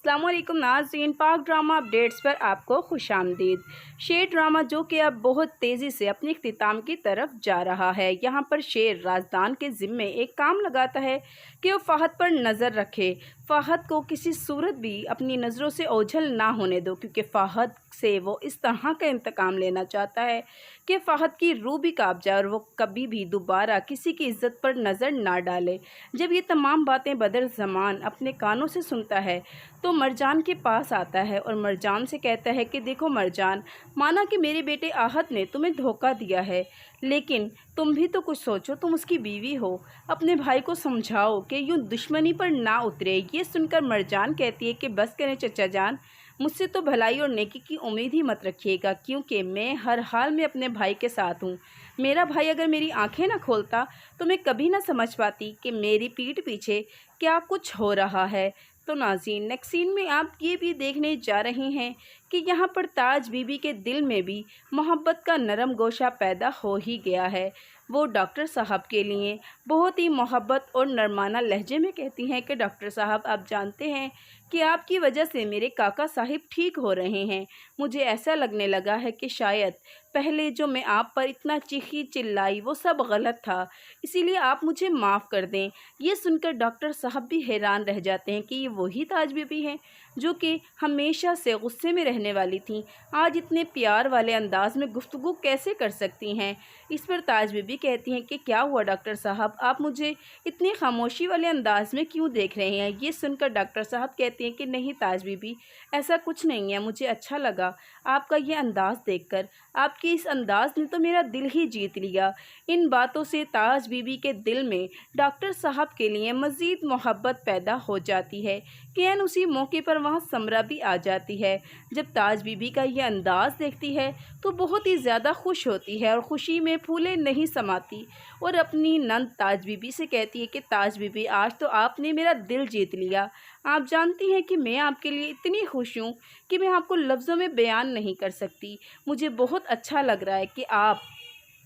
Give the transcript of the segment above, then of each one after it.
अस्सलाम वालेकुम नाज़रीन, पाक ड्रामा अपडेट्स पर आपको खुशामदीद। शेर ड्रामा जो कि अब बहुत तेज़ी से अपने इख्तिताम की तरफ जा रहा है। यहाँ पर शेर राजदान के ज़िम्मे एक काम लगाता है कि वो फ़हद पर नज़र रखे। फ़हद को किसी सूरत भी अपनी नज़रों से ओझल ना होने दो, क्योंकि फ़हद से वो इस तरह का इंतकाम लेना चाहता है कि फ़हद की रूह भी काँप जाए और वो कभी भी दोबारा किसी की इज़्ज़त पर नज़र ना डाले। जब ये तमाम बातें बदर ज़मान अपने कानों से सुनता है तो मरजान के पास आता है और मरजान से कहता है कि देखो मरजान, माना कि मेरे बेटे आहत ने तुम्हें धोखा दिया है, लेकिन तुम भी तो कुछ सोचो, तुम उसकी बीवी हो। अपने भाई को समझाओ कि यूँ दुश्मनी पर ना उतरे। ये सुनकर मरजान कहती है कि बस करें चचा जान, मुझसे तो भलाई और नेकी की उम्मीद ही मत रखिएगा, क्योंकि मैं हर हाल में अपने भाई के साथ हूँ। मेरा भाई अगर मेरी आंखें ना खोलता तो मैं कभी ना समझ पाती कि मेरी पीठ पीछे क्या कुछ हो रहा है। तो नाज़रीन, नेक्स्ट सीन में आप ये भी देखने जा रहे हैं कि यहाँ पर ताज बीबी के दिल में भी मोहब्बत का नरम गोशा पैदा हो ही गया है। वो डॉक्टर साहब के लिए बहुत ही मोहब्बत और नरमाना लहजे में कहती हैं कि डॉक्टर साहब, आप जानते हैं कि आपकी वजह से मेरे काका साहिब ठीक हो रहे हैं। मुझे ऐसा लगने लगा है कि शायद पहले जो मैं आप पर इतना चीखी चिल्लाई वो सब गलत था, इसीलिए आप मुझे माफ़ कर दें। ये सुनकर डॉक्टर साहब भी हैरान रह जाते हैं कि ये वही ताज बीबी हैं जो कि हमेशा से गुस्से में रहने वाली थी, आज इतने प्यार वाले अंदाज में गुफ्तगू कैसे कर सकती हैं। इस पर ताज बीबी कहती हैं कि क्या हुआ डॉक्टर साहब, आप मुझे इतनी खामोशी वाले अंदाज में क्यों देख रहे हैं। ये सुनकर डॉक्टर साहब कहते हैं कि नहीं ताज बीबी, ऐसा कुछ नहीं है, मुझे अच्छा लगा आपका ये अंदाज़ देखकर। आपके इस अंदाज़ ने तो मेरा दिल ही जीत लिया। इन बातों से ताज बीबी के दिल में डॉक्टर साहब के लिए मज़ीद मोहब्बत पैदा हो जाती है कि एन उसी मौके पर वहाँ समरा भी आ जाती है। जब ताज बीबी का ये अंदाज़ देखती है तो बहुत ही ज़्यादा खुश होती है और ख़ुशी में फूले नहीं समाती और अपनी नंद ताज बीबी से कहती है कि ताज बीबी, आज तो आपने मेरा दिल जीत लिया। आप जानती हैं कि मैं आपके लिए इतनी खुश हूँ कि मैं आपको लफ्ज़ों में बयान नहीं कर सकती। मुझे बहुत अच्छा लग रहा है कि आप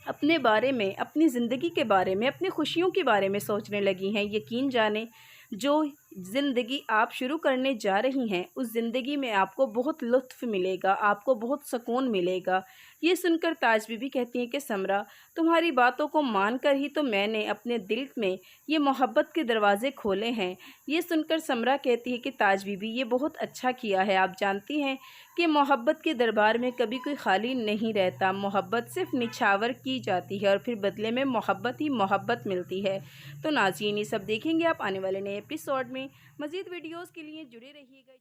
अपने बारे में, अपनी ज़िंदगी के बारे में, अपनी खुशियों के बारे में सोचने लगी हैं। यकीन जाने, जो ज़िंदगी आप शुरू करने जा रही हैं उस ज़िंदगी में आपको बहुत लुत्फ़ मिलेगा, आपको बहुत सुकून मिलेगा। ये सुनकर ताज बीबी कहती हैं कि समरा, तुम्हारी बातों को मानकर ही तो मैंने अपने दिल में ये मोहब्बत के दरवाज़े खोले हैं। ये सुनकर समरा कहती है कि ताज बीबी, ये बहुत अच्छा किया है। आप जानती हैं कि मोहब्बत के दरबार में कभी कोई खाली नहीं रहता, मोहब्बत सिर्फ निछावर की जाती है और फिर बदले में मोहब्बत ही मोहब्बत मिलती है। तो नाज़रीन, ये सब देखेंगे आप आने वाले नए एपिसोड में। मज़ीद वीडियोज़ के लिए जुड़े रहिएगा।